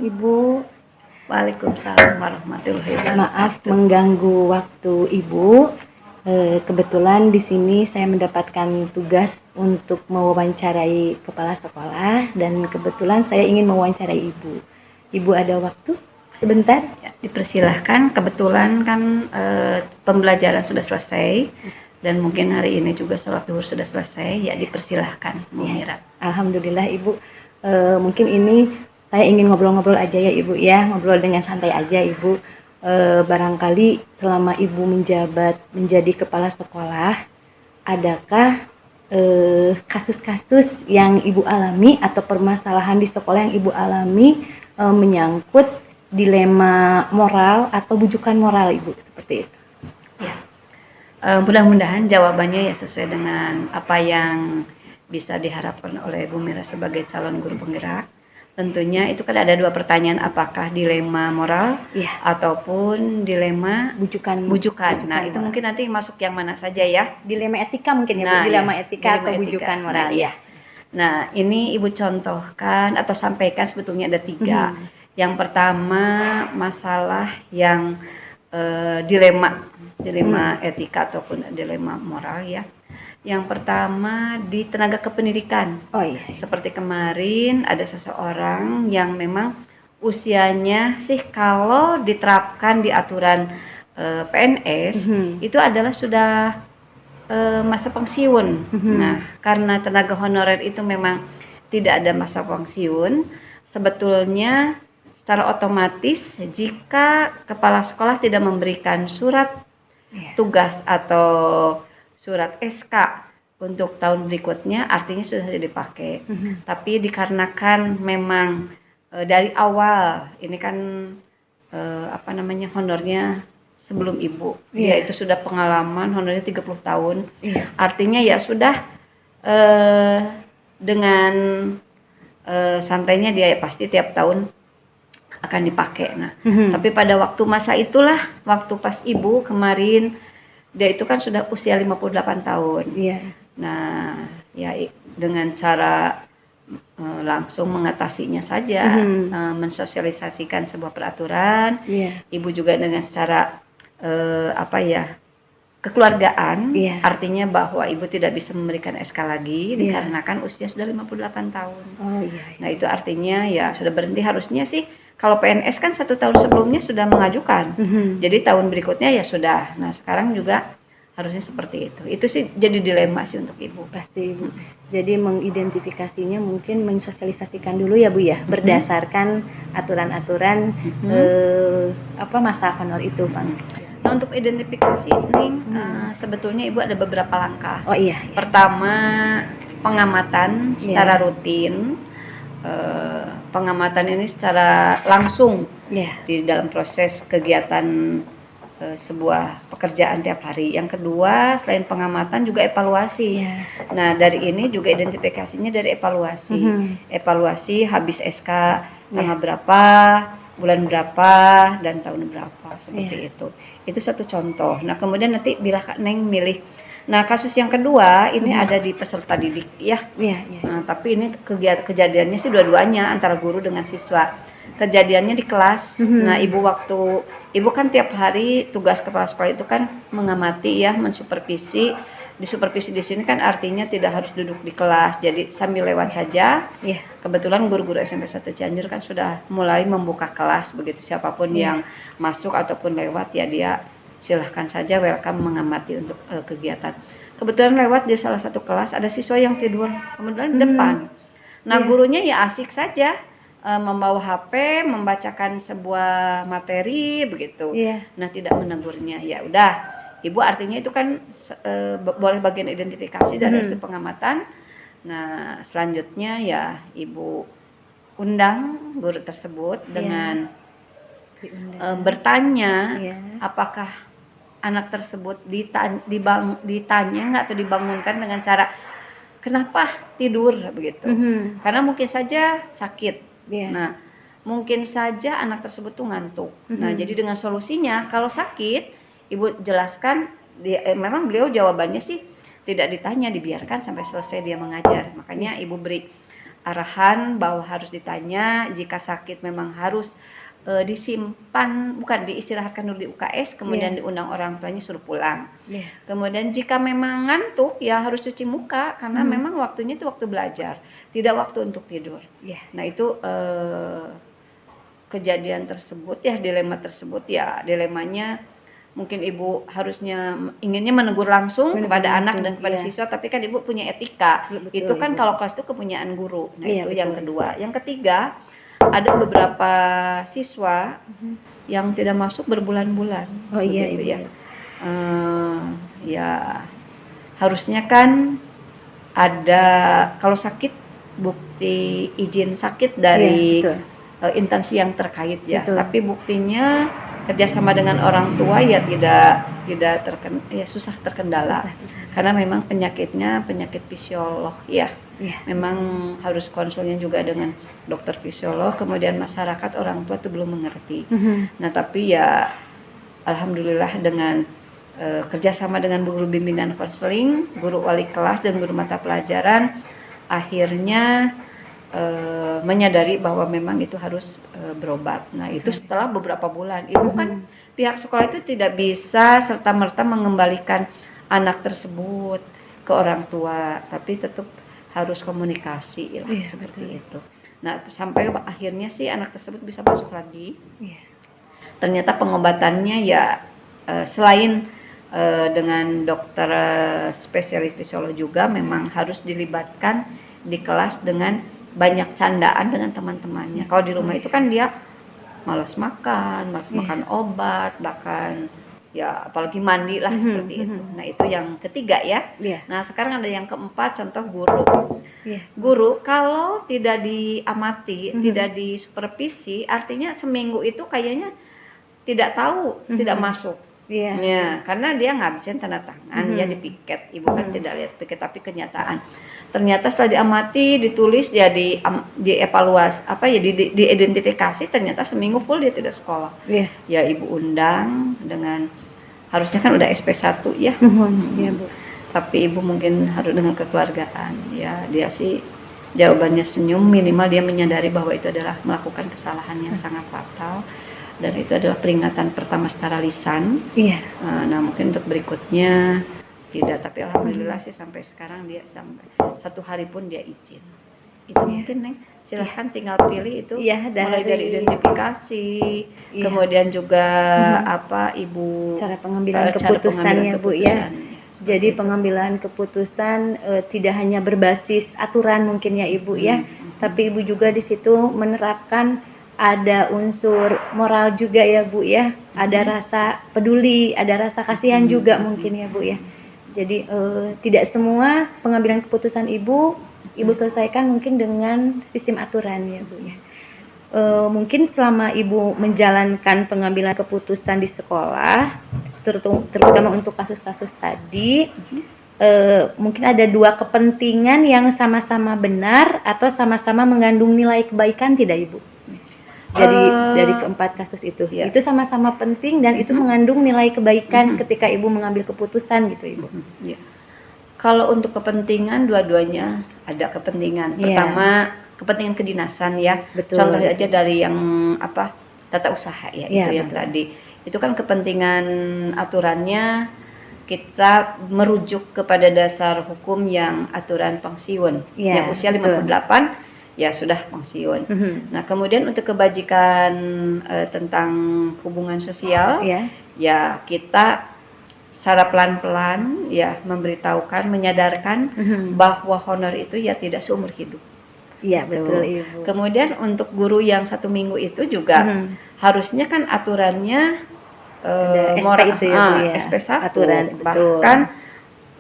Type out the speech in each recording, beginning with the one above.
Ibu. Waalaikumsalam warahmatullahi wabarakatuh. Maaf mengganggu waktu Ibu. Kebetulan di sini saya mendapatkan tugas untuk mewawancarai kepala sekolah dan kebetulan saya ingin mewawancarai Ibu. Ibu ada waktu sebentar? Ya, dipersilahkan. Kebetulan kan pembelajaran sudah selesai dan mungkin hari ini juga sholat zuhur sudah selesai. Ya, dipersilahkan, Bu Mira. Alhamdulillah Ibu. Mungkin ini saya ingin ngobrol-ngobrol aja ya Ibu ya, ngobrol dengan santai aja Ibu. Barangkali selama Ibu menjabat menjadi kepala sekolah, adakah kasus-kasus yang Ibu alami atau permasalahan di sekolah yang Ibu alami menyangkut dilema moral atau bujukan moral Ibu, seperti itu? Ya. Mudah-mudahan jawabannya ya sesuai dengan apa yang bisa diharapkan oleh Bu Mira sebagai calon guru penggerak. Tentunya itu kan ada dua pertanyaan, apakah dilema moral ataupun dilema bujukan. Nah, itu mungkin nanti masuk yang mana saja ya? Dilema etika mungkin ya, Bu. Dilema etika atau bujukan moral ya. Nah, ini Ibu contohkan atau sampaikan sebetulnya ada 3. Yang pertama masalah yang dilema etika ataupun dilema moral ya. Yang pertama di tenaga kependidikan. Seperti kemarin ada seseorang yang memang usianya sih kalau diterapkan di aturan PNS itu adalah sudah masa pensiun. Nah, karena tenaga honorer itu memang tidak ada masa pensiun, sebetulnya secara otomatis jika kepala sekolah tidak memberikan surat tugas atau surat SK untuk tahun berikutnya, artinya sudah tidak dipakai. Tapi dikarenakan memang dari awal ini kan honornya sebelum Ibu, yaitu sudah pengalaman honornya 30 tahun. Artinya ya sudah dengan santainya dia ya pasti tiap tahun akan dipakai. Nah, tapi pada waktu masa itulah, waktu pas Ibu kemarin dia itu kan sudah usia 58 tahun. Nah, ya dengan cara langsung mengatasinya saja, mensosialisasikan sebuah peraturan. Ibu juga dengan secara kekeluargaan, artinya bahwa Ibu tidak bisa memberikan SK lagi dikarenakan usia sudah 58 tahun. Nah, itu artinya ya sudah berhenti. Harusnya sih kalau PNS kan 1 tahun sebelumnya sudah mengajukan, jadi tahun berikutnya ya sudah. Nah, sekarang juga harusnya seperti itu. Itu sih jadi dilema sih untuk Ibu. Pasti Ibu. Jadi mengidentifikasinya mungkin mensosialisasikan dulu ya Bu ya, berdasarkan aturan-aturan masa honor itu Pak. Nah, untuk identifikasi ini sebetulnya Ibu ada beberapa langkah. Iya. Pertama, pengamatan secara rutin. Pengamatan ini secara langsung di dalam proses kegiatan sebuah pekerjaan tiap hari. Yang kedua, selain pengamatan juga evaluasi. Nah, dari ini juga identifikasinya dari evaluasi. Evaluasi habis SK tanggal berapa, bulan berapa, dan tahun berapa, seperti itu. Itu satu contoh. Nah, kemudian nanti bila Kak Neng milih. Nah, kasus yang kedua ini ada di peserta didik ya. Nah, tapi ini kejadiannya sih dua-duanya antara guru dengan siswa. Kejadiannya di kelas. Nah, Ibu kan tiap hari tugas kepala sekolah itu kan mengamati ya, mensupervisi. Disupervisi di sini kan artinya tidak harus duduk di kelas, jadi sambil lewat saja. Kebetulan guru-guru SMP 1 Cianjur kan sudah mulai membuka kelas, begitu siapapun yang masuk ataupun lewat ya dia silahkan saja welcome mengamati untuk kegiatan. Kebetulan lewat di salah satu kelas ada siswa yang tidur kemudian di depan. Nah, gurunya ya asik saja membawa HP, membacakan sebuah materi begitu. Nah, tidak menegurnya. Ya udah, Ibu artinya itu kan boleh bagian identifikasi dari hasil pengamatan. Nah, selanjutnya ya Ibu undang guru tersebut dengan bertanya apakah anak tersebut ditanya nggak atau dibangunkan dengan cara kenapa tidur begitu. Karena mungkin saja sakit. Nah, mungkin saja anak tersebut tuh ngantuk. Nah, jadi dengan solusinya kalau sakit Ibu jelaskan memang beliau jawabannya sih tidak ditanya, dibiarkan sampai selesai dia mengajar. Makanya Ibu beri arahan bahwa harus ditanya, jika sakit memang harus disimpan, bukan diistirahatkan dulu di UKS, kemudian diundang orang tuanya suruh pulang. Kemudian jika memang ngantuk ya harus cuci muka karena memang waktunya itu waktu belajar, tidak waktu untuk tidur. Nah itu kejadian tersebut ya, dilema tersebut ya, dilemanya mungkin ibu harusnya inginnya menegur langsung kepada anak dan kepada siswa, tapi kan ibu punya etika. Itu kan kalau kelas itu kepunyaan guru. Nah itu yang kedua. Yang ketiga, ada beberapa siswa yang tidak masuk berbulan-bulan. Iya. Ya harusnya kan ada, kalau sakit, bukti izin sakit dari instansi yang terkait ya. Tapi buktinya kerjasama dengan orang tua ya tidak susah terkendala. Karena memang penyakitnya penyakit fisiolog ya. Memang harus konsulnya juga dengan dokter fisiolog, kemudian masyarakat orang tua itu belum mengerti. Nah tapi ya alhamdulillah dengan kerjasama dengan guru bimbingan konseling, guru wali kelas dan guru mata pelajaran, akhirnya menyadari bahwa memang itu harus berobat. Nah itu setelah beberapa bulan. Ibu kan pihak sekolah itu tidak bisa serta-merta mengembalikan anak tersebut ke orang tua, tapi tetap harus komunikasi lah, seperti itu. Nah sampai akhirnya sih anak tersebut bisa masuk lagi. Ternyata pengobatannya ya selain dengan dokter spesialis fisiolog juga memang harus dilibatkan di kelas dengan banyak candaan dengan teman-temannya. Kalau di rumah itu kan dia malas makan obat, bahkan ya apalagi mandi lah seperti itu. Nah itu yang ketiga ya. Nah sekarang ada yang keempat, contoh guru. Guru kalau tidak diamati, tidak disupervisi, artinya seminggu itu kayaknya tidak tahu, tidak masuk. Ya, karena dia ngabisin tanda tangan ya di piket. Ibu kan tidak lihat piket tapi kenyataan. Ternyata setelah diamati, ditulis ya dievaluasi diidentifikasi, ternyata seminggu full dia tidak sekolah. Ya ibu undang dengan, harusnya kan udah SP1 ya. Bu. Tapi ibu mungkin harus dengan kekeluargaan. Ya dia sih jawabannya senyum, minimal dia menyadari bahwa itu adalah melakukan kesalahan yang sangat fatal. Dan itu adalah peringatan pertama secara lisan. Nah mungkin untuk berikutnya tidak, tapi alhamdulillah sih sampai sekarang dia sampai 1 hari pun dia izin. Itu mungkin Neng, silahkan tinggal pilih itu mulai dari identifikasi, kemudian juga ibu cara pengambilan keputusannya Bu ya. Jadi pengambilan keputusan tidak hanya berbasis aturan mungkin ya Ibu ya, tapi Ibu juga di situ menerapkan ada unsur moral juga ya Bu ya, ada rasa peduli, ada rasa kasihan juga mungkin ya Bu ya. Jadi tidak semua pengambilan keputusan Ibu selesaikan mungkin dengan sistem aturan ya Bu ya. Mungkin selama Ibu menjalankan pengambilan keputusan di sekolah, terutama untuk kasus-kasus tadi, mungkin ada 2 kepentingan yang sama-sama benar atau sama-sama mengandung nilai kebaikan tidak Ibu? Dari keempat kasus itu, itu sama-sama penting dan itu mengandung nilai kebaikan ketika Ibu mengambil keputusan gitu Ibu. Kalau untuk kepentingan, dua-duanya ada kepentingan. Pertama kepentingan kedinasan ya. Contoh aja dari yang tata usaha ya, itu yang tadi. Itu kan kepentingan aturannya kita merujuk kepada dasar hukum yang aturan pensiun yang usia 58 ya sudah pensiun. Nah kemudian untuk kebajikan tentang hubungan sosial ya kita secara pelan-pelan ya memberitahukan, menyadarkan bahwa honor itu ya tidak seumur hidup. Iya betul Ibu. Kemudian untuk guru yang 1 minggu itu juga harusnya kan aturannya moral itu ya Bu ya. SP1 aturan bahkan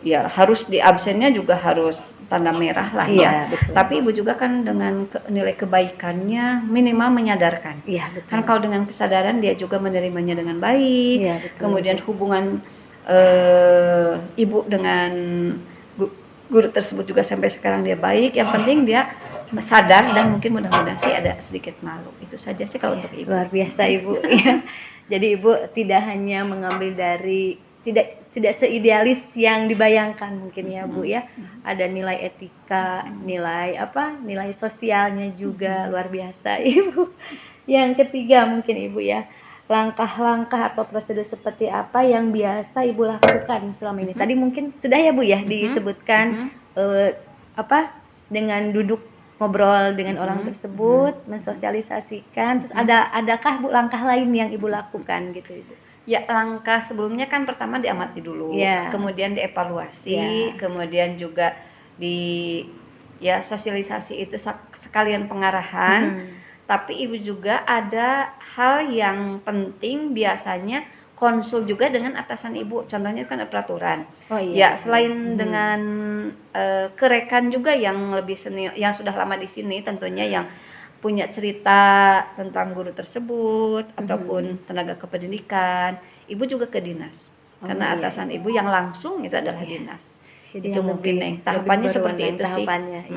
ya harus di absennya juga harus tanda merah lah ya. Tapi Ibu juga kan dengan nilai kebaikannya minimal menyadarkan. Kan kalau dengan kesadaran dia juga menerimanya dengan baik. Kemudian hubungan Ibu dengan guru tersebut juga sampai sekarang dia baik. Yang penting dia sadar dan mungkin mudah-mudahan sih ada sedikit malu. Itu saja sih kalau untuk Ibu. Luar biasa Ibu. Jadi Ibu tidak hanya mengambil dari tidak seidealis yang dibayangkan mungkin ya Bu ya. Ada nilai etika, nilai sosialnya juga luar biasa Ibu. Yang ketiga mungkin Ibu ya, langkah-langkah atau prosedur seperti apa yang biasa Ibu lakukan selama ini? Tadi mungkin sudah ya Bu ya disebutkan dengan duduk ngobrol dengan orang tersebut, mensosialisasikan. Terus adakah Bu langkah lain yang Ibu lakukan gitu Ibu? Ya, langkah sebelumnya kan pertama diamati dulu, kemudian dievaluasi, kemudian juga sosialisasi itu sekalian pengarahan. Tapi Ibu juga ada hal yang penting, biasanya konsul juga dengan atasan Ibu. Contohnya kan peraturan. Selain dengan kerekan juga yang lebih senior, yang sudah lama di sini tentunya, yang punya cerita tentang guru tersebut ataupun tenaga kependidikan, Ibu juga ke dinas. Karena atasan Ibu yang langsung itu adalah dinas. Jadi itu mungkin tahapannya seperti itu sih.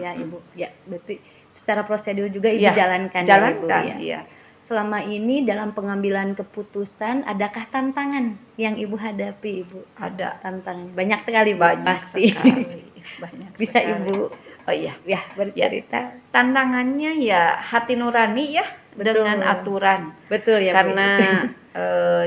Ya Ibu. Ya, berarti secara prosedur juga Ibu jalankan ya Ibu ya. Selama ini dalam pengambilan keputusan, adakah tantangan yang Ibu hadapi Ibu? Ada tantangan. Banyak sekali Bu, pasti. Banyak bisa sekali. Ibu bercerita. Tantangannya ya hati nurani ya, dengan aturan. Betul ya. Karena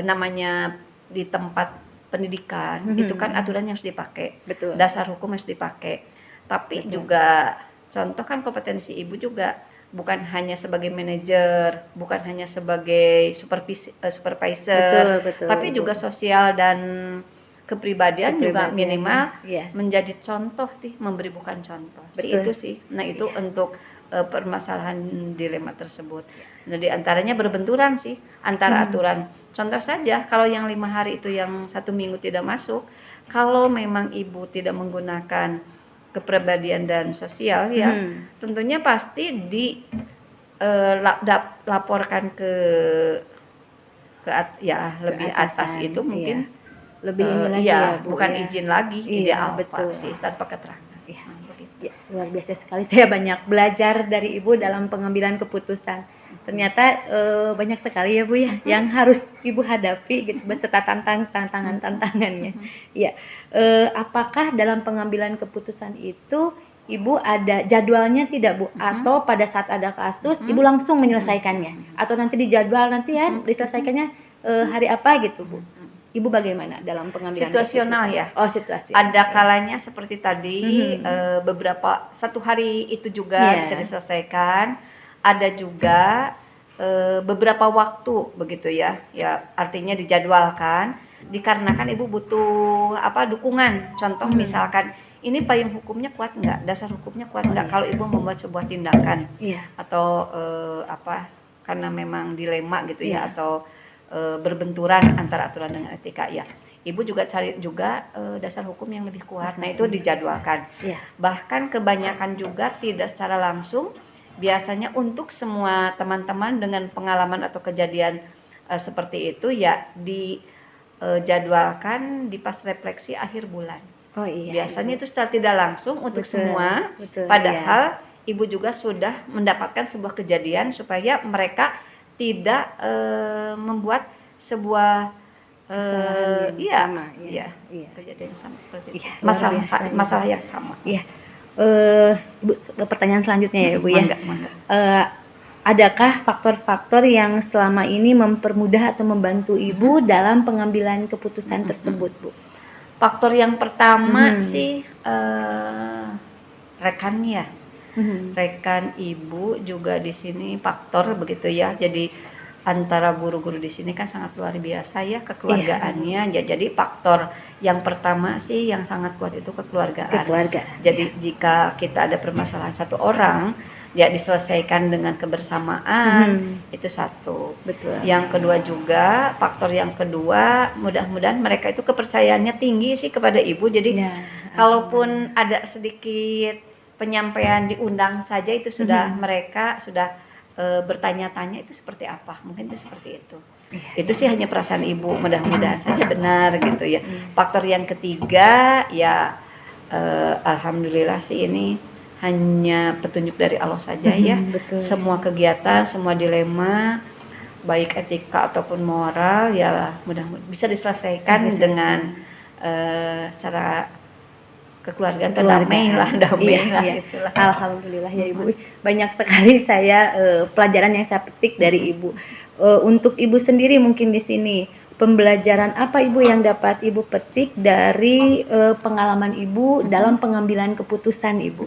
namanya di tempat pendidikan itu kan aturan yang harus dipakai. Betul. Dasar hukum harus dipakai. Tapi juga contoh kan kompetensi Ibu juga bukan hanya sebagai manajer, bukan hanya sebagai supervisor, tapi juga sosial dan kepribadian juga minimal menjadi contoh memberi bukan contoh. Itu sih. Nah, itu untuk permasalahan dilema tersebut. Nah, di antaranya berbenturan sih antara aturan. Contoh saja, kalau yang 5 hari itu yang 1 minggu tidak masuk, kalau memang Ibu tidak menggunakan kepribadian dan sosial tentunya pasti laporkan ke lebih atas itu mungkin lebih ini lagi ya Bu, bukan izin lagi, sih tanpa keterangan. Luar biasa sekali, saya banyak belajar dari Ibu dalam pengambilan keputusan. Ternyata banyak sekali ya Bu ya yang harus Ibu hadapi gitu beserta tantangannya. Apakah dalam pengambilan keputusan itu Ibu ada jadwalnya tidak Bu? Atau pada saat ada kasus Ibu langsung menyelesaikannya? Atau nanti dijadwal nanti diselesaikannya hari apa gitu Bu? Ibu bagaimana dalam pengambilan situasional keputusan? ya? Situasional. Ada kalanya seperti tadi beberapa 1 hari itu juga bisa diselesaikan. Ada juga beberapa waktu begitu ya. Ya, artinya dijadwalkan dikarenakan Ibu butuh dukungan. Contoh misalkan ini payung hukumnya kuat enggak? Dasar hukumnya kuat enggak kalau Ibu membuat sebuah tindakan? Atau karena memang dilema gitu ya, atau berbenturan antara aturan dengan etika ya. Ibu juga cari juga dasar hukum yang lebih kuat. Nah, itu dijadwalkan. Bahkan kebanyakan juga tidak secara langsung, biasanya untuk semua teman-teman dengan pengalaman atau kejadian seperti itu ya dijadwalkan di pas refleksi akhir bulan. Biasanya itu secara tidak langsung untuk semua. Padahal Ibu juga sudah mendapatkan sebuah kejadian supaya mereka tidak membuat sebuah kejadian sama seperti itu. Masalah yang sama. Ibu, pertanyaan selanjutnya ya Bu ya. Adakah faktor-faktor yang selama ini mempermudah atau membantu Ibu dalam pengambilan keputusan tersebut Bu? Faktor yang pertama sih rekannya. Rekan Ibu juga di sini faktor begitu ya. Jadi antara guru-guru di sini kan sangat luar biasa ya kekeluargaannya. Jadi faktor yang pertama sih yang sangat kuat itu kekeluargaan. Jadi jika kita ada permasalahan satu orang ya diselesaikan dengan kebersamaan, itu satu. Yang kedua juga, faktor yang kedua, mudah-mudahan mereka itu kepercayaannya tinggi sih kepada Ibu. Jadi kalaupun ada sedikit penyampaian diundang saja itu sudah mereka sudah bertanya-tanya itu seperti apa, mungkin itu seperti itu. Itu sih hanya perasaan Ibu, mudah-mudahan saja benar gitu ya. Faktor yang ketiga ya alhamdulillah sih ini hanya petunjuk dari Allah saja ya. Semua kegiatan, semua dilema baik etika ataupun moral ya mudah-mudahan bisa diselesaikan dengan secara kekeluargaan damai lah itulah. Alhamdulillah ya Ibu, banyak sekali saya pelajaran yang saya petik dari Ibu. Untuk Ibu sendiri mungkin di sini pembelajaran apa Ibu yang dapat Ibu petik dari pengalaman Ibu dalam pengambilan keputusan Ibu?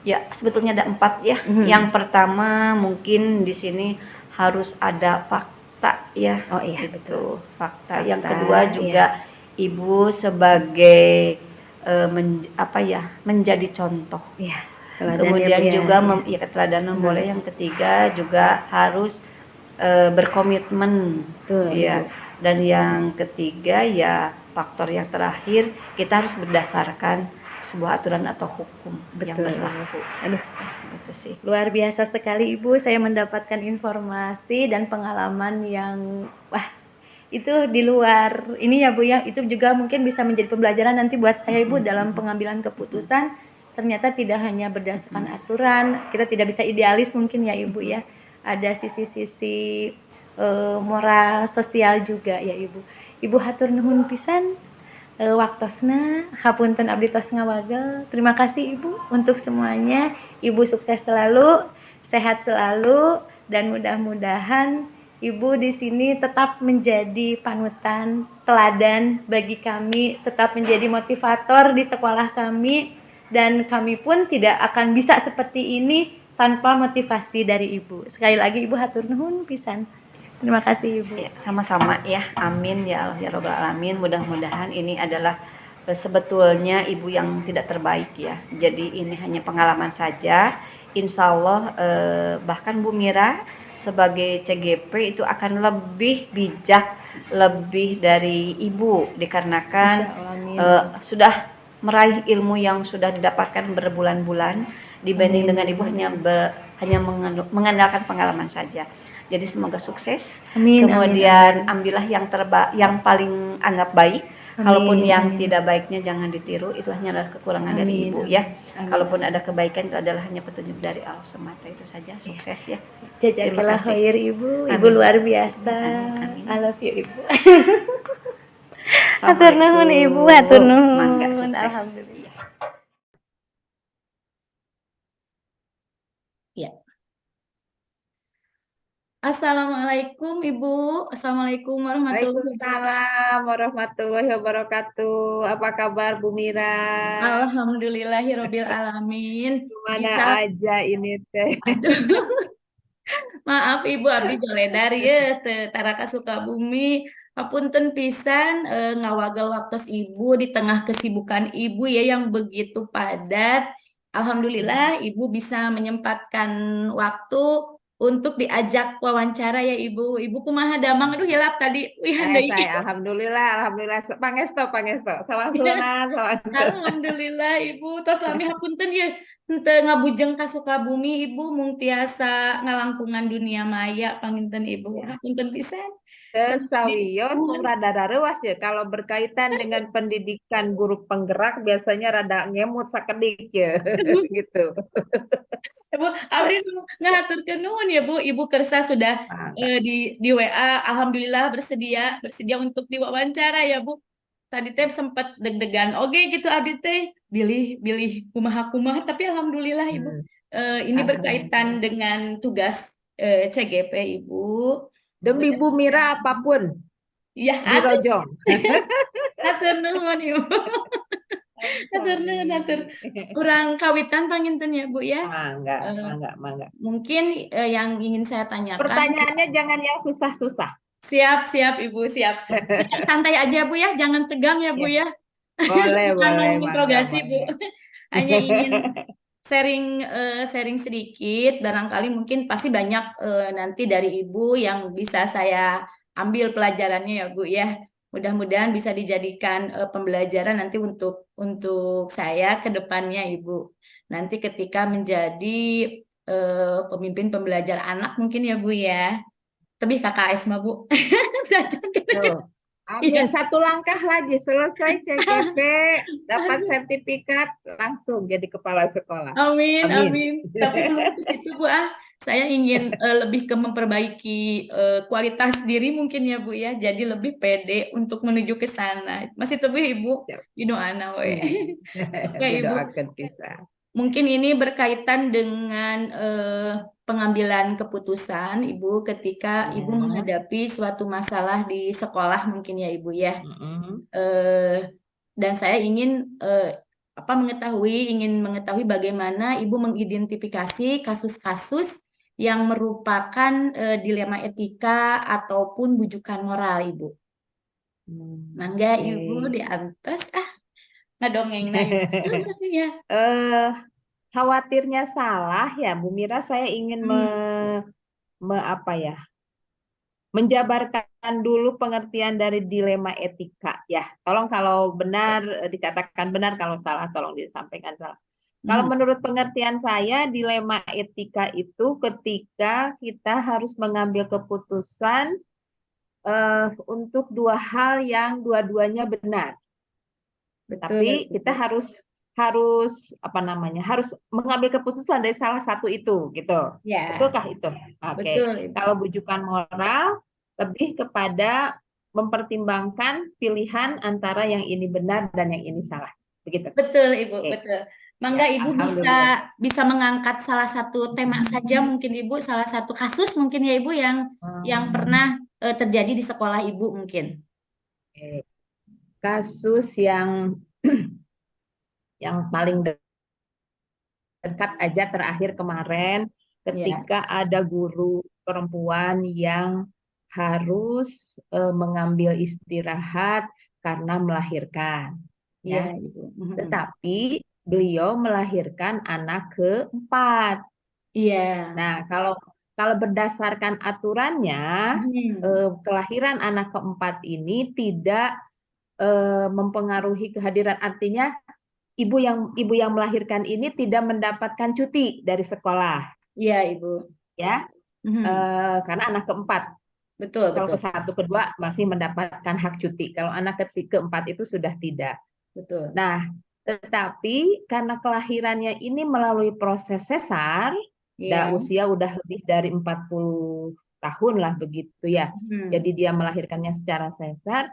Ya, sebetulnya ada 4 ya. Yang pertama mungkin di sini harus ada fakta ya. Oh iya, betul. Fakta. Yang kedua juga Ibu sebagai menjadi contoh. Iya. Kemudian juga keteladanan boleh. Yang ketiga juga harus berkomitmen. Ya. Dan yang ketiga ya faktor yang terakhir kita harus berdasarkan sebuah aturan atau hukum yang berlaku. Itu sih. Luar biasa sekali Ibu, saya mendapatkan informasi dan pengalaman yang itu di luar ini ya Bu ya, itu juga mungkin bisa menjadi pembelajaran nanti buat saya Ibu dalam pengambilan keputusan. Ternyata tidak hanya berdasarkan aturan, kita tidak bisa idealis mungkin ya Ibu ya. Ada sisi-sisi moral sosial juga ya Ibu. Ibu hatur nuhun pisan waktosna, hapunten abdi tos ngawagel. Terima kasih Ibu untuk semuanya. Ibu sukses selalu, sehat selalu, dan mudah-mudahan Ibu di sini tetap menjadi panutan, teladan bagi kami, tetap menjadi motivator di sekolah kami, dan kami pun tidak akan bisa seperti ini tanpa motivasi dari Ibu. Sekali lagi Ibu hatur nuhun pisan. Terima kasih Ibu. Ya, sama-sama ya. Amin ya Allah ya Rabbal alamin. Mudah-mudahan ini adalah sebetulnya Ibu yang tidak terbaik ya. Jadi ini hanya pengalaman saja. Insya Allah bahkan Bu Mira sebagai CGP itu akan lebih bijak, lebih dari Ibu dikarenakan sudah meraih ilmu yang sudah didapatkan berbulan-bulan dibanding dengan Ibu hanya mengandalkan pengalaman saja. Jadi semoga sukses. Kemudian ambillah yang paling anggap baik. Kalaupun yang tidak baiknya jangan ditiru, itu hanya adalah kekurangan dari Ibu ya. Kalaupun ada kebaikan itu adalah hanya petunjuk dari Allah semata. Itu saja. Sukses ya. Jazakallah khair Ibu. Ibu luar biasa. I love you Ibu. Hatur nuhun Ibu, hatur nuhun. Alhamdulillah. Ya. Assalamualaikum Ibu. Assalamualaikum warahmatullahi wabarakatuh. Apa kabar Bu Mira? Alhamdulillahirabbil alamin. Mana aja ini teh. Maaf Ibu abdi joledar ya teu taraka Sukabumi. Hapunten pisan ngawagel waktos Ibu di tengah kesibukan Ibu ya yang begitu padat. Alhamdulillah Ibu bisa menyempatkan waktu untuk diajak wawancara ya Ibu. Ibu kumaha damang aduh hilap tadi. Alhamdulillah. Pangesto. Sawasulna. Alhamdulillah Ibu. Tos lami hapunten ya henteu ngabujeng ka Sukabumi Ibu mung tiasa ngalangkungan dunia maya panginten Ibu. Hapunten pisan. Sawios rada reuas ya kalau berkaitan dengan pendidikan guru penggerak biasanya rada ngemut sakedik ya gitu. Bu, abdi ngaturkeun nuhun ya Bu. Ibu Kersa sudah di WA alhamdulillah bersedia untuk diwawancara ya Bu. Tadi teh sempat deg-degan oke gitu abdi teh bilih kumaha tapi alhamdulillah Ibu. Ini berkaitan dengan tugas CGP Ibu. Demi Bu Mira apapun. Ya, dirojong. Hatur nuhun Ibu. Hatur. Kurang kawitan panginten ya Bu ya. Mangga. Mungkin yang ingin saya tanyakan. Pertanyaannya jangan yang susah-susah. Siap Ibu, siap. Santai aja Bu ya, jangan tegang ya Bu ya. Boleh. Interogasi Bu. Hanya ingin sharing sedikit, barangkali mungkin pasti banyak nanti dari Ibu yang bisa saya ambil pelajarannya ya Bu ya. Mudah-mudahan bisa dijadikan pembelajaran nanti untuk saya ke depannya Ibu. Nanti ketika menjadi pemimpin pembelajar anak mungkin ya Bu ya. Tapi KKS mah Bu. Amin. Satu langkah lagi selesai CGP dapat sertifikat langsung jadi kepala sekolah. Amin. Tapi belum ke situ Bu Saya ingin lebih ke memperbaiki kualitas diri mungkin ya Bu ya. Jadi lebih pede untuk menuju ke sana. Masih tebuh Ibu, Siap. Ana we. Oke Ibu, Didoakan bisa. mungkin ini berkaitan dengan pengambilan keputusan Ibu ketika Ibu Ya. menghadapi suatu masalah di sekolah mungkin ya Ibu ya. Mm-mm. Eh, dan saya ingin ingin mengetahui bagaimana Ibu mengidentifikasi kasus-kasus yang merupakan dilema etika ataupun bujukan moral Ibu. Mangga Ibu Oke. di atas ngadongeng na Ibu. Ya. Khawatirnya salah ya, Bu Mira, saya ingin apa ya, menjabarkan dulu pengertian dari dilema etika ya. Tolong kalau benar dikatakan benar, kalau salah tolong disampaikan salah. Kalau menurut pengertian saya, dilema etika itu ketika kita harus mengambil keputusan untuk dua hal yang dua-duanya benar. Betul, Tapi kita harus apa namanya? Harus mengambil keputusan dari salah satu itu, gitu. ya. Betulkah itu? Oke. Betul, Ibu. Kalau bujukan moral lebih kepada mempertimbangkan pilihan antara yang ini benar dan yang ini salah. Begitu. Betul, Ibu, Oke. betul. Mangga Ya, Ibu bisa alhamdulillah. mengangkat salah satu tema saja mungkin Ibu, salah satu kasus mungkin ya Ibu yang pernah terjadi di sekolah Ibu mungkin. Oke. Kasus yang paling dekat aja terakhir kemarin ketika ada guru perempuan yang harus mengambil istirahat karena melahirkan, ya. Iya, Ibu. Tetapi beliau melahirkan anak keempat. Iya. Nah, kalau berdasarkan aturannya, kelahiran anak keempat ini tidak mempengaruhi kehadiran, artinya ibu yang melahirkan ini tidak mendapatkan cuti dari sekolah. Iya, Ibu. Ya, karena anak keempat. Betul, Kalau betul. ke satu, kedua masih mendapatkan hak cuti. Kalau anak keempat itu sudah tidak. Betul. Nah, tetapi karena kelahirannya ini melalui proses sesar, usia udah lebih dari 40 tahun lah begitu ya. Jadi dia melahirkannya secara sesar.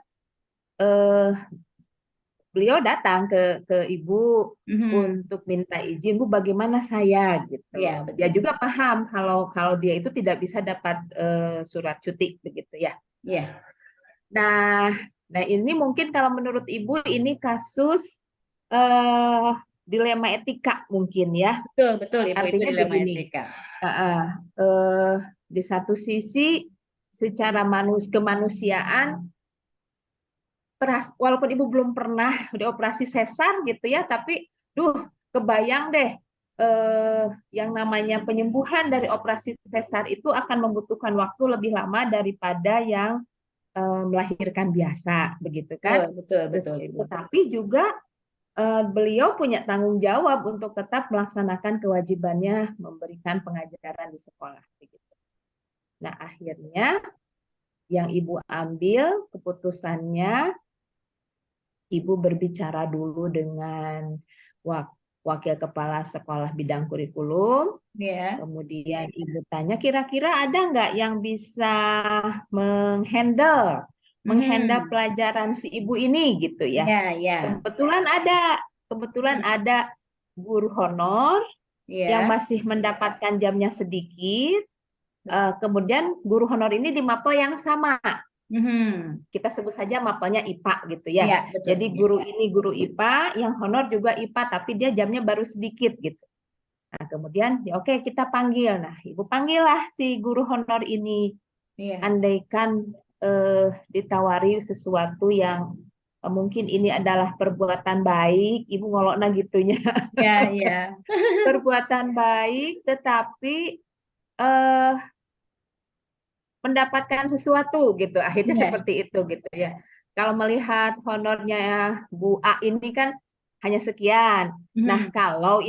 Beliau datang ke ibu untuk minta izin, Bu, bagaimana saya gitu. Iya, betul. Dia juga paham kalau dia itu tidak bisa dapat surat cuti begitu ya. Iya. Nah ini mungkin kalau menurut Ibu ini kasus dilema etika mungkin ya. Betul, betul Ibu, Artinya itu dilema begini. etika. Di satu sisi secara kemanusiaan, walaupun ibu belum pernah dioperasi sesar gitu ya, tapi kebayang deh yang namanya penyembuhan dari operasi sesar itu akan membutuhkan waktu lebih lama daripada yang melahirkan biasa, begitu kan? Betul, Ibu. Tetapi juga beliau punya tanggung jawab untuk tetap melaksanakan kewajibannya memberikan pengajaran di sekolah, begitu. Nah, akhirnya yang ibu ambil keputusannya, ibu berbicara dulu dengan wakil kepala sekolah bidang kurikulum. Kemudian ibu tanya, kira-kira ada nggak yang bisa menghandle pelajaran si ibu ini gitu ya. Kebetulan ada guru honor yang masih mendapatkan jamnya sedikit. Kemudian guru honor ini di mapel yang sama. Kita sebut saja mapelnya IPA gitu ya. Iya, betul. Jadi guru ini guru IPA, yang honor juga IPA, tapi dia jamnya baru sedikit gitu. Nah, kemudian ya oke, kita panggil. Nah, ibu panggillah si guru honor ini. Andaikan ditawari sesuatu yang mungkin ini adalah perbuatan baik, ibu ngolokna gitunya. Iya. Perbuatan baik, tetapi mendapatkan sesuatu gitu, akhirnya seperti itu gitu ya. Kalau melihat honornya Bu A ini kan hanya sekian. Nah, kalau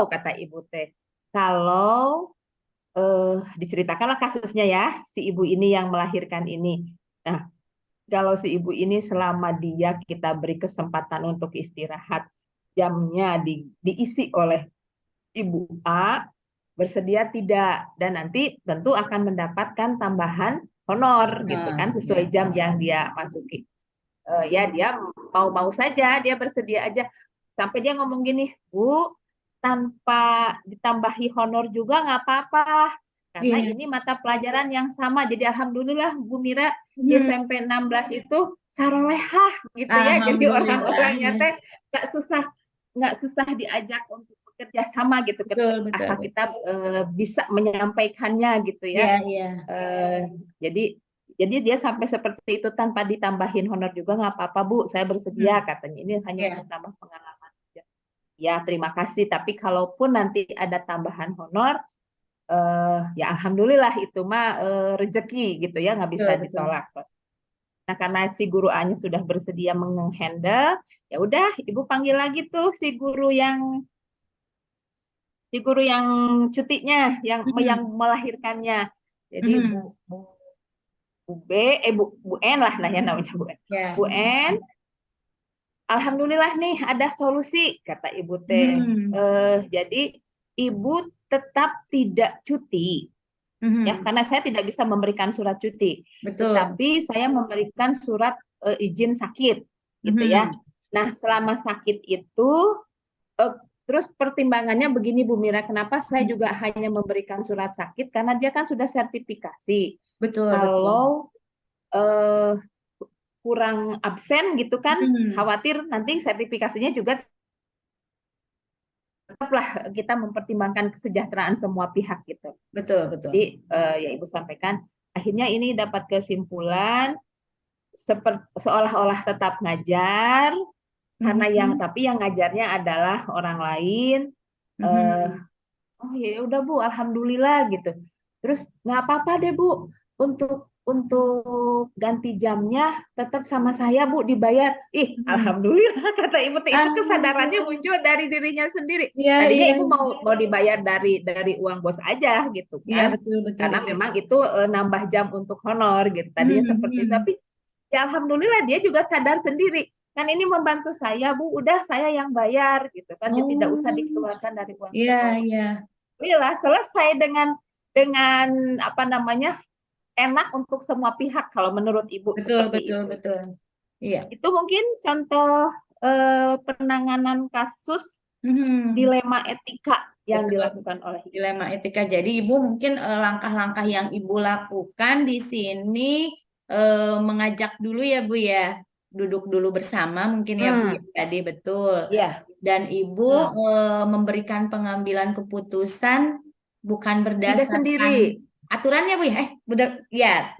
kata ibu teh, kalau diceritakanlah kasusnya ya, si ibu ini yang melahirkan ini. Nah, kalau si ibu ini selama kita beri kesempatan untuk istirahat, jamnya diisi oleh Ibu A, bersedia tidak, dan nanti tentu akan mendapatkan tambahan honor gitu kan sesuai jam yang dia masuki. Ya dia mau-mau saja, dia bersedia aja. Sampai dia ngomong gini, Bu, tanpa ditambahi honor juga nggak apa-apa. Karena ini mata pelajaran yang sama. Jadi alhamdulillah Bu Mira di SMP 16 itu sarolehah gitu ya. Jadi orang-orangnya teh nggak susah diajak untuk bekerja sama gitu. Betul, Asal kita bisa menyampaikannya gitu ya. Jadi dia sampai seperti itu tanpa ditambahin honor juga nggak apa-apa Bu, saya bersedia katanya. Ini hanya untuk tambah pengalaman. Ya terima kasih. Tapi kalaupun nanti ada tambahan honor, ya alhamdulillah itu mah rezeki gitu ya, nggak bisa ditolak. Nah karena si guru A-nya sudah bersedia menghandle, ya udah Ibu panggil lagi tuh si guru yang cutinya, yang melahirkannya. Jadi Bu N lah nah ya namanya Bu N. Bu N, alhamdulillah nih ada solusi kata Ibu teh. Jadi Ibu tetap tidak cuti. Ya, karena saya tidak bisa memberikan surat cuti. Tetapi saya memberikan surat izin sakit gitu ya. Nah, selama sakit itu terus pertimbangannya begini Bu Mira, kenapa saya juga hanya memberikan surat sakit karena dia kan sudah sertifikasi. Kalau kurang absen gitu kan, khawatir nanti sertifikasinya juga tetaplah kita mempertimbangkan kesejahteraan semua pihak gitu. Betul. Jadi ya Ibu sampaikan, akhirnya ini dapat kesimpulan seolah-olah tetap ngajar karena tapi yang ngajarnya adalah orang lain. Oh ya udah Bu, alhamdulillah gitu. Terus nggak apa-apa deh Bu, untuk ganti jamnya tetap sama saya Bu, dibayar. Alhamdulillah kata Ibu, itu kesadarannya muncul dari dirinya sendiri. Tadinya Ibu mau dibayar dari uang bos aja gitu kan. Betul. Karena memang itu nambah jam untuk honor gitu. Tadinya seperti itu, tapi ya alhamdulillah dia juga sadar sendiri. Kan ini membantu saya Bu, udah saya yang bayar gitu kan, ya tidak usah dikeluarkan dari uang sekolah. Alhamdulillah selesai dengan apa namanya, enak untuk semua pihak kalau menurut Ibu. Betul. Iya. Itu mungkin contoh penanganan kasus dilema etika yang dilakukan oleh Ibu. Dilema etika. Jadi Ibu mungkin langkah-langkah yang Ibu lakukan di sini mengajak dulu ya Bu ya, duduk dulu bersama mungkin ya Bu tadi betul. Dan Ibu memberikan pengambilan keputusan bukan berdasarkan sendiri aturannya Bu ya.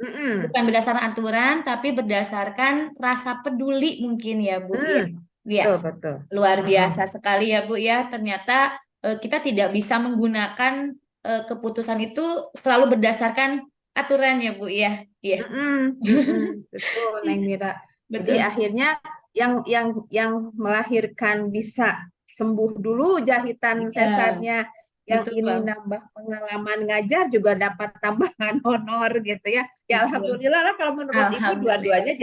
Bukan berdasarkan aturan tapi berdasarkan rasa peduli mungkin ya Bu ya. Betul. Luar biasa sekali ya Bu ya. Ternyata kita tidak bisa menggunakan keputusan itu selalu berdasarkan aturan ya Bu ya. Betul Neng Mira. Jadi akhirnya yang melahirkan bisa sembuh dulu jahitan sesarnya, yang ini nambah pengalaman ngajar juga dapat tambahan honor gitu ya. Ya alhamdulillah lah kalau menurut Ibu dua-duanya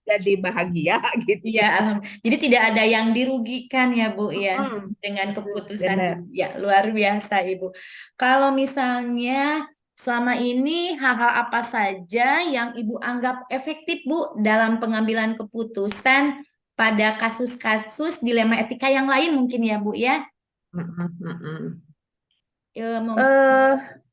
jadi bahagia gitu. Iya, jadi tidak ada yang dirugikan ya Bu ya dengan keputusan ya, luar biasa Ibu. Kalau misalnya selama ini hal-hal apa saja yang Ibu anggap efektif Bu dalam pengambilan keputusan pada kasus-kasus dilema etika yang lain mungkin ya Bu ya?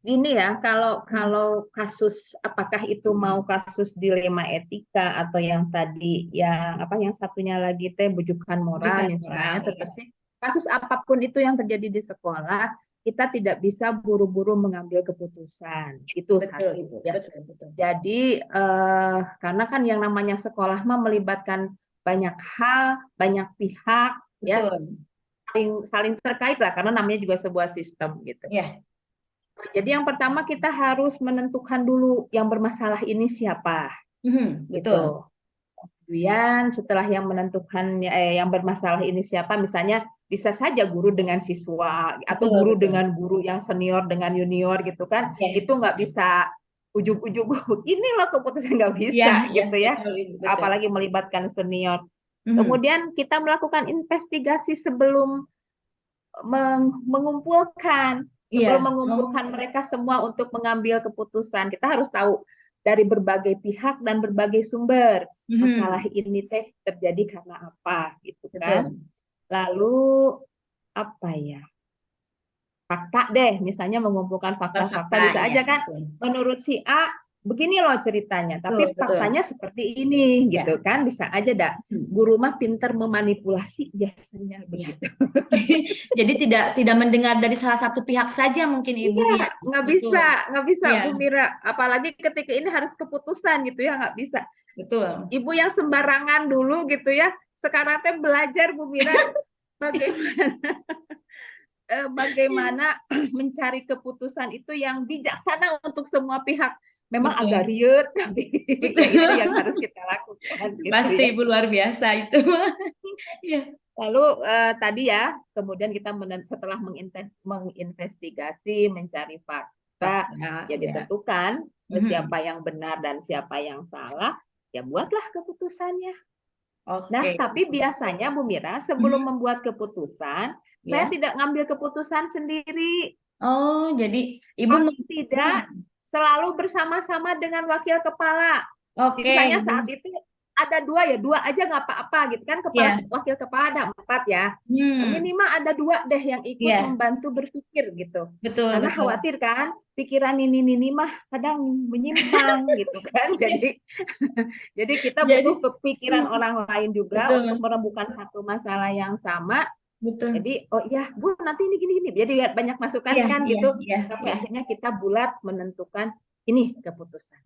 Ini ya, kalau kasus apakah itu mau kasus dilema etika atau yang tadi yang satunya lagi bujukan moral misalnya, tetap sih kasus apapun itu yang terjadi di sekolah, kita tidak bisa buru-buru mengambil keputusan. Itu satu ya. Betul. Jadi karena kan yang namanya sekolah mah melibatkan banyak hal, banyak pihak ya. Saling terkait lah karena namanya juga sebuah sistem gitu. Jadi yang pertama kita harus menentukan dulu yang bermasalah ini siapa. Gitu. Kemudian setelah yang menentukan yang bermasalah ini siapa, misalnya bisa saja guru dengan siswa atau guru dengan guru yang senior dengan junior gitu kan. Itu nggak bisa ujug-ujug ini loh keputusan, nggak bisa gitu ya. Betul. Apalagi melibatkan senior. Kemudian kita melakukan investigasi sebelum mengumpulkan Sebelum Iya. mengumpulkan mereka semua untuk mengambil keputusan, kita harus tahu dari berbagai pihak dan berbagai sumber masalah ini terjadi karena apa, gitu kan? Betul. Lalu apa ya? Fakta deh, misalnya mengumpulkan fakta-fakta Fakta bisa ya, aja kan? betul. Menurut si A begini loh ceritanya, Betul, tapi betul. faktanya seperti ini, Ya. gitu kan? Bisa aja dah. Guru mah pinter memanipulasi biasanya Ya. begitu. Jadi tidak mendengar dari salah satu pihak saja mungkin Ibu Iya, ya. nggak bisa, Betul. nggak bisa Iya, Bu Mira. Apalagi ketika ini harus keputusan gitu ya, nggak bisa. betul. Ibu yang sembarangan dulu gitu ya. Sekarang teh belajar Bu Mira bagaimana bagaimana mencari keputusan itu yang bijaksana untuk semua pihak. Memang agak Betul. riut, tapi ya itu Betul. yang harus kita lakukan gitu Pasti ya. Ibu luar biasa itu. Iya. Lalu tadi ya, kemudian kita setelah menginvestigasi, mencari fakta, Fakta, ya ya. ditentukan siapa yang benar dan siapa yang salah, ya buatlah keputusannya. Nah, Oke. tapi biasanya Bu Mira, sebelum membuat keputusan, saya Ya. tidak ngambil keputusan sendiri. Oh, jadi Ibu Paling tidak selalu bersama-sama dengan wakil kepala. Oke. Misalnya saat itu ada dua ya, dua aja nggak apa-apa gitu kan. Ya. Wakil kepala ada 4 ya. Minimal ada 2 deh yang ikut Ya. membantu berpikir gitu. Betul, Karena betul. khawatir kan pikiran ini mah kadang menyimpang gitu kan. Jadi kita butuh pikiran orang lain juga betul, untuk merembukan satu masalah yang sama. betul. Jadi, oh iya, Bu, nanti ini gini-gini. Jadi banyak masukan Iya, kan iya, gitu. iya, Sampai iya. akhirnya kita bulat menentukan ini keputusan.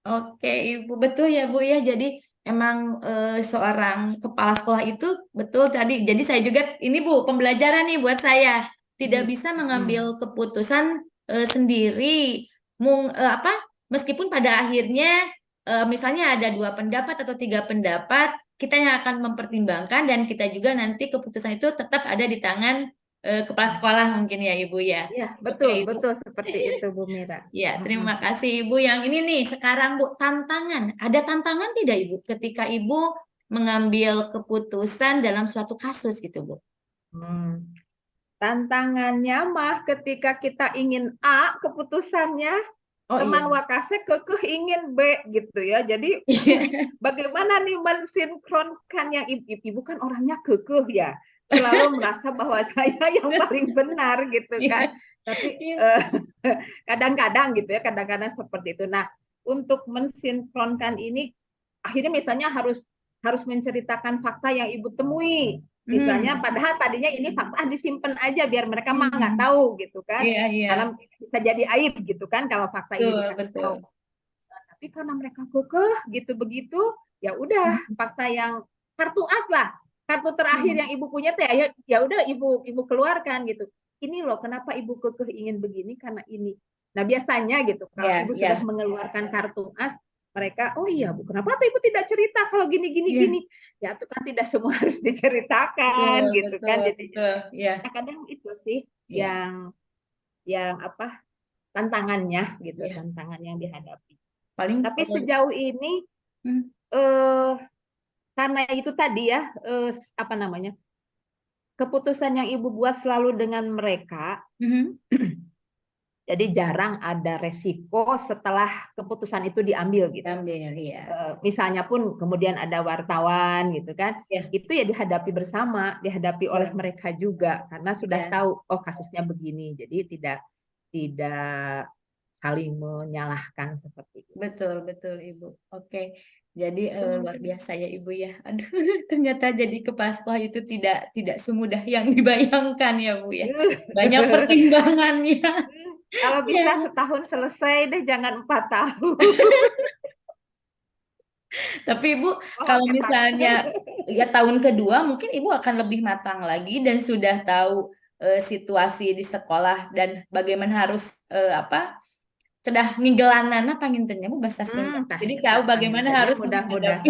Oke, Ibu, betul ya, Bu ya. Jadi emang seorang kepala sekolah itu betul tadi. Jadi saya juga ini Bu, pembelajaran nih buat saya. Tidak bisa mengambil keputusan sendiri. Meskipun pada akhirnya misalnya ada 2 pendapat atau 3 pendapat, kita yang akan mempertimbangkan dan kita juga nanti keputusan itu tetap ada di tangan kepala sekolah mungkin ya, Ibu ya. Iya, Oke, betul, Ibu. betul seperti itu Bu Mira. Ya, terima kasih Ibu. Yang ini nih, sekarang Bu, tantangan. Ada tantangan tidak Ibu ketika Ibu mengambil keputusan dalam suatu kasus gitu, Bu? Tantangannya mah ketika kita ingin A keputusannya, Oh iya. teman Wakase kekeh ingin B gitu ya. Jadi bagaimana nih mensinkronkan yang ibu kan orangnya kekeh ya. Selalu merasa bahwa saya yang paling benar gitu kan. Tapi kadang-kadang gitu ya, kadang-kadang seperti itu. Nah, untuk mensinkronkan ini akhirnya misalnya harus menceritakan fakta yang ibu temui. Misalnya padahal tadinya ini fakta disimpan aja biar mereka mah nggak tahu gitu kan. Iya, iya. Karena bisa jadi aib gitu kan kalau fakta ini dikasih tahu. Nah, tapi karena mereka kekeh gitu begitu, ya udah fakta yang kartu as lah. Kartu terakhir yang ibu punya tuh ya udah ibu keluarkan gitu. Ini loh kenapa ibu kekeh ingin begini karena ini. Nah, biasanya gitu kalau ibu sudah mengeluarkan kartu as, mereka, oh iya Bu, kenapa tuh Ibu tidak cerita kalau gini. Ya itu kan tidak semua harus diceritakan Betul, gitu betul, kan. Jadi betul. Ya. kadang itu sih Ya. yang apa tantangannya gitu, Ya. tantangan yang dihadapi. Paling Tapi sejauh ini karena itu tadi ya apa namanya? Keputusan yang Ibu buat selalu dengan mereka. Jadi jarang ada resiko setelah keputusan itu diambil gitu. Misalnya pun kemudian ada wartawan gitu kan, itu ya dihadapi bersama, dihadapi oleh mereka juga karena sudah tahu oh kasusnya begini, jadi tidak saling menyalahkan seperti itu. Betul, betul Ibu. Oke. Jadi luar biasa ya Ibu ya. Aduh, ternyata jadi kepala sekolah itu tidak semudah yang dibayangkan ya Bu ya. Banyak pertimbangannya. Kalau bisa setahun selesai deh, jangan 4 tahun. Tapi Ibu, kalau misalnya ya tahun kedua mungkin Ibu akan lebih matang lagi dan sudah tahu situasi di sekolah dan bagaimana harus kedah nginggelanana pangintennya Bu bahasa Sunda. Jadi tahu bagaimana harus mudah-mudahan.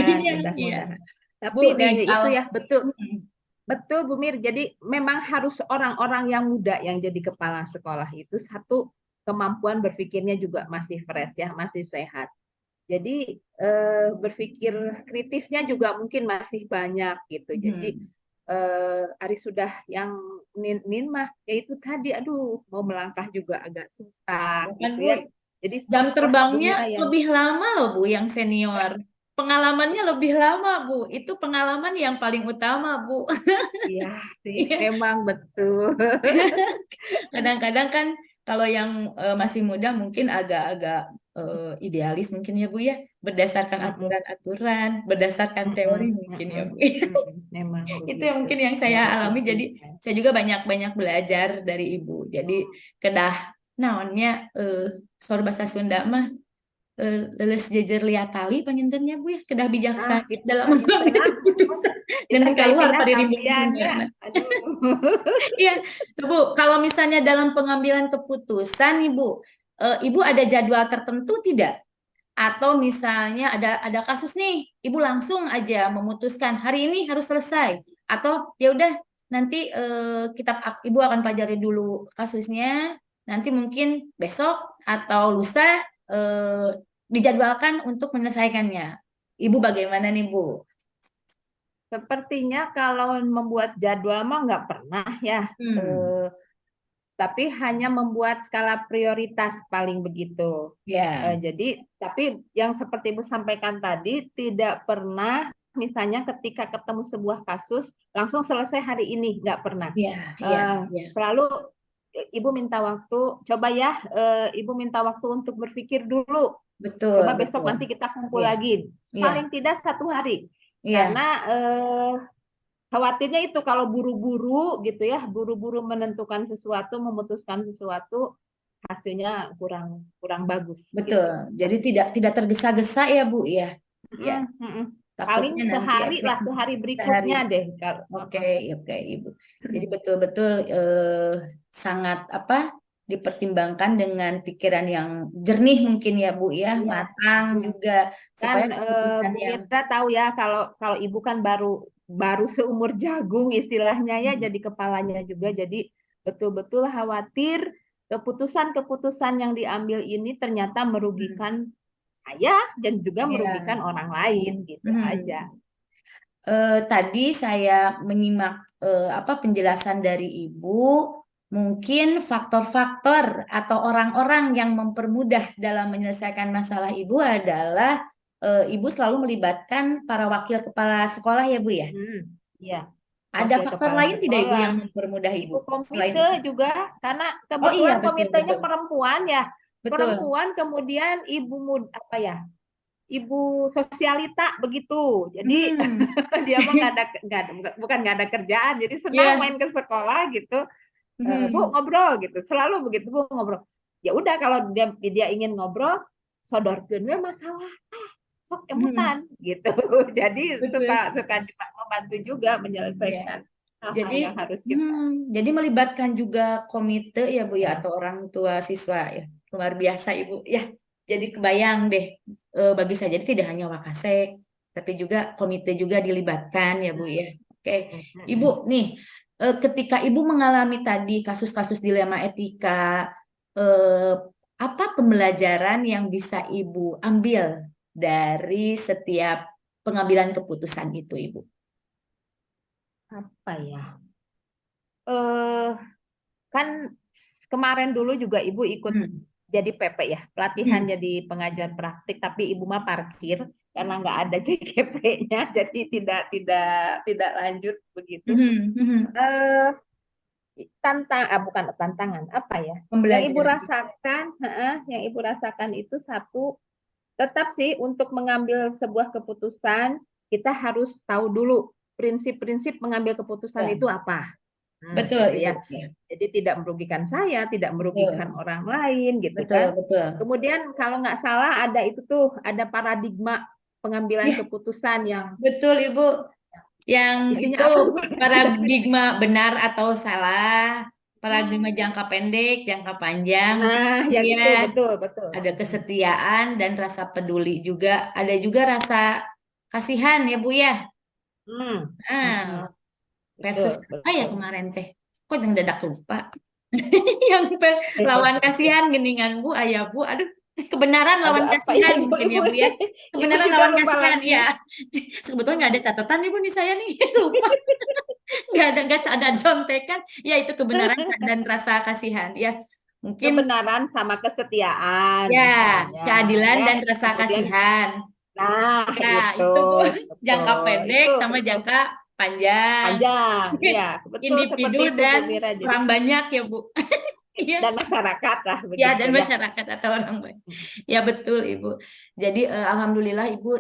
Tapi dari itu ya betul Bu Mir. Jadi memang harus orang-orang yang muda yang jadi kepala sekolah itu satu kemampuan berpikirnya juga masih fresh ya, masih sehat. Jadi berpikir kritisnya juga mungkin masih banyak gitu. Jadi Ari sudah yang nin mah yaitu tadi, aduh mau melangkah juga agak susah Kan gitu Bu, ya. Jadi jam terbangnya dunia yang lebih lama loh Bu yang senior. Pengalamannya lebih lama Bu. Itu pengalaman yang paling utama Bu. iya sih Iya. memang betul. Kadang-kadang kan kalau yang masih muda mungkin agak-agak idealis mungkin ya Bu ya, berdasarkan Mm-mm, aturan-aturan, berdasarkan mm-mm, teori mungkin ya mm-mm, Bu. mm-mm. Memang Itu yang begitu. mungkin yang saya Memang alami. Jadi begitu. saya juga banyak-banyak belajar dari Ibu. Jadi kedah naonnya sor bahasa Sunda mah leles jejer liat tali pangintennya Bu ya, kedah Ah, bijaksana itu dalam panginten mengambil lah. keputusan dan Itu saya keluar pindah pada rimbun tampiannya. Sunda. Aduh. Iya, tuh, Bu. Kalau misalnya dalam pengambilan keputusan, Ibu, Ibu ada jadwal tertentu tidak? Atau misalnya ada kasus nih, Ibu langsung aja memutuskan hari ini harus selesai. Atau ya udah nanti Ibu akan pelajari dulu kasusnya, nanti mungkin besok atau lusa dijadwalkan untuk menyelesaikannya. Ibu bagaimana nih, Bu? Sepertinya kalau membuat jadwal mah nggak pernah ya. Hmm, Eh, tapi hanya membuat skala prioritas paling begitu. ya, Jadi, tapi yang seperti Ibu sampaikan tadi, tidak pernah misalnya ketika ketemu sebuah kasus langsung selesai hari ini, nggak pernah. ya, ya, ya. Selalu Ibu minta waktu, coba ya, Ibu minta waktu untuk berpikir dulu. Betul, Coba besok betul. nanti kita kumpul Iya, lagi. iya, Paling tidak 1 hari. iya, Karena khawatirnya itu kalau buru-buru gitu ya, buru-buru menentukan sesuatu, memutuskan sesuatu, hasilnya kurang kurang bagus betul. gitu. Jadi tidak tergesa-gesa ya, Bu ya. Ya, Mm, mm, mm. Paling takutnya nanti sehari lah, efeknya sehari sehari. berikutnya deh. Kalau, Oke, oke, Ibu. Jadi betul-betul sangat apa dipertimbangkan dengan pikiran yang jernih mungkin ya, Bu ya, iya. matang Mm. juga Kan supaya keputusan Bu yang Mira tahu ya kalau kalau Ibu kan baru baru seumur jagung istilahnya ya, Hmm, jadi kepalanya juga, jadi betul-betul khawatir keputusan-keputusan yang diambil ini ternyata hmm, merugikan saya dan juga ya. merugikan orang lain gitu aja. Hmm. Tadi saya menyimak apa penjelasan dari Ibu, mungkin faktor-faktor atau orang-orang yang mempermudah dalam menyelesaikan masalah Ibu adalah Ibu selalu melibatkan para wakil kepala sekolah ya Bu ya. Hmm, ya, Ada wakil faktor kepala lain tidak Ibu sekolah, yang mempermudah Ibu ibu selain komite itu? juga, karena Oh iya kebetulan betul komitenya betul perempuan ya, betul. perempuan kemudian ibu apa ya, ibu sosialita begitu. Jadi Hmm. dia mah nggak ada bukan nggak ada kerjaan, jadi senang Ya. main ke sekolah gitu. Bu Hmm. ngobrol gitu, selalu begitu Bu ngobrol. Ya udah kalau dia ingin ngobrol, sodorkeun we masalah sok Hmm. emutan gitu. Jadi Betul. suka suka membantu juga Ya. menyelesaikan hal-hal Jadi, yang harus kita. jadi melibatkan juga komite ya Bu ya atau orang tua siswa ya. Luar biasa Ibu. Ya, jadi kebayang deh bagi saya jadi tidak hanya Wakasek tapi juga komite juga dilibatkan ya Bu ya. Oke. Ibu nih ketika Ibu mengalami tadi kasus-kasus dilema etika eh, apa pembelajaran yang bisa Ibu ambil dari setiap pengambilan keputusan itu Ibu? Apa ya? Eh kan kemarin dulu juga Ibu ikut Hmm. jadi PP ya, pelatihan Hmm. jadi pengajar praktik, tapi Ibu mah parkir karena nggak ada CGP-nya, jadi tidak lanjut begitu. Hmm. Hmm. Eh bukan tantangan apa ya? Yang Ibu Pembelajaran. rasakan, yang Ibu rasakan itu satu, tetap sih untuk mengambil sebuah keputusan kita harus tahu dulu prinsip-prinsip mengambil keputusan Ya, itu apa. Nah, betul gitu Ibu. ya. Ya, Jadi tidak merugikan saya, tidak merugikan betul, orang lain gitu betul, kan. betul. Kemudian kalau nggak salah ada itu tuh, ada paradigma pengambilan Ya, keputusan yang betul Ibu. Yang isinya itu apa? paradigma benar atau salah, paradigma jangka pendek, jangka panjang, Nah, yang ya, itu betul betul. ada kesetiaan dan rasa peduli juga, ada juga rasa kasihan ya Bu ya. Hmm. Ah, Hmm. versus Betul apa ya betul. kemarin teh? Kok yang dadak lupa? Yang lawan kasihan geningan Bu, ayah Bu, aduh kebenaran Aduh lawan apa ya kasihan mungkin ya ibu-ibu? Bu ya. Ibu Kebenaran juga lawan lupa kasihan lagi. ya. Sebetulnya nggak ada catatan nih Bu nih saya nih lupa. nggak ada contekan. Ya itu kebenaran dan rasa kasihan. Ya mungkin Kebenaran sama kesetiaan ya misalnya, keadilan ya. dan rasa Kemudian, kasihan. nah Ya itu, itu Bu, jangka betul. pendek Itu sama betul. jangka panjang. Panjang, iya, betul seperti Individu itu Bu dan Mira. Jadi orang banyak ya Bu. Iya. dan masyarakat lah Ya, begitu dan ya. masyarakat atau orang banyak. Ya, betul, Ibu. Jadi, alhamdulillah Ibu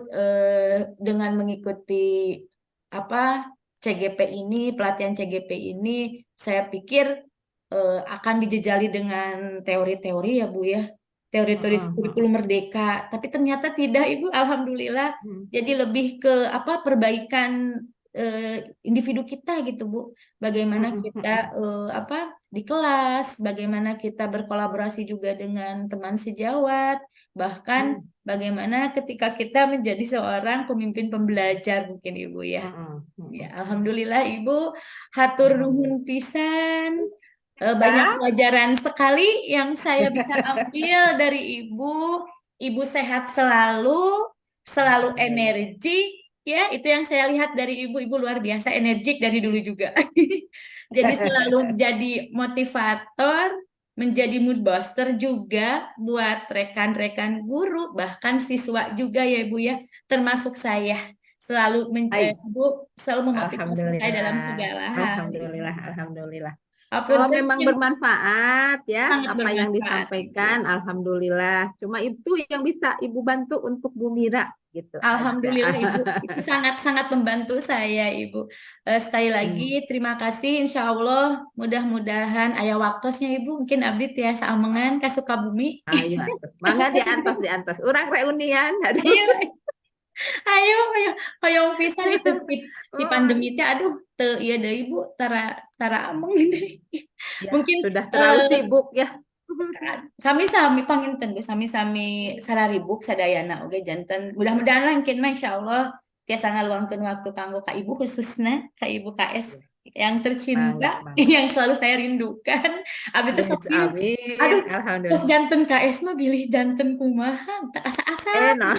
dengan mengikuti apa CGP ini, pelatihan CGP ini, saya pikir akan dijejali dengan teori-teori ya, Bu ya. Teori-teori kurikulum merdeka. Tapi ternyata tidak, Ibu. Alhamdulillah. Jadi lebih ke apa perbaikan individu kita gitu, Bu. Bagaimana kita apa di kelas, bagaimana kita berkolaborasi juga dengan teman sejawat, bahkan bagaimana ketika kita menjadi seorang pemimpin pembelajar mungkin Ibu ya. Ya, alhamdulillah Ibu, hatur nuhun pisan. Banyak pelajaran sekali yang saya bisa ambil dari Ibu. Ibu sehat selalu, selalu energi. Ya, itu yang saya lihat dari Ibu. Ibu luar biasa energik dari dulu juga. Jadi selalu jadi motivator, menjadi mood booster juga buat rekan-rekan guru, bahkan siswa juga ya Ibu ya, termasuk saya. Selalu Ibu selalu memotivasi saya dalam segala hal. Alhamdulillah, alhamdulillah. Apapun Kalau memang bermanfaat ya sangat apa yang bermanfaat. disampaikan, alhamdulillah. Cuma itu yang bisa Ibu bantu untuk Bu Mira gitu Alhamdulillah aja. Ibu, itu sangat-sangat membantu saya Ibu. Sekali lagi terima kasih, insya Allah mudah-mudahan ayah waktosnya Ibu mungkin abdi tiasa amengan ke Sukabumi. Ayo, mangga diantos. Urang reunian. Aduh. Ayo, ayo pisan itu di pandemi teh aduh teu ieu deui Bu, tara ameng deui. Ya, Mungkin sudah terlalu sibuk ya. sami-sami panginten Bu, sami-sami sararibuk sadayana oge janten. Mudah-mudahan langkin mah insyaallah tiasa ngaluangkeun waktu kanggo ka Ibu khususnya ka Ibu KS yang tercinta Mangga. yang selalu saya rindukan. Abdi teh sok sieun. Amin. Aduh, Alhamdulillah. pas janten KS mah bilih janten kumaha, tak asa-asa. Nah.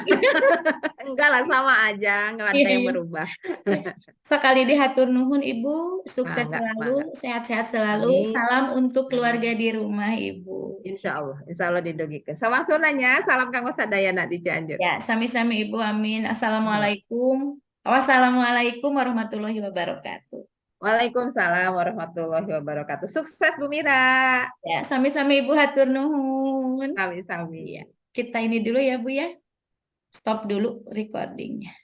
Enggak lah, sama aja, enggak ada yang berubah. Sekali dihatur nuhun Ibu, sukses Mangga. selalu, sehat-sehat selalu. Amin. Salam untuk keluarga di rumah Ibu. Insya Allah didogikan. Sama sunanya, salam kanggo sadayana di Cianjur. Ya, sami-sami Ibu, amin. Assalamualaikum. Wassalamualaikum warahmatullahi wabarakatuh. Waalaikumsalam warahmatullahi wabarakatuh. Sukses Bu Mira. Ya, sami-sami Ibu hatur nuhun. Sami-sami. Ya, kita ini dulu ya Bu ya. Stop dulu recordingnya.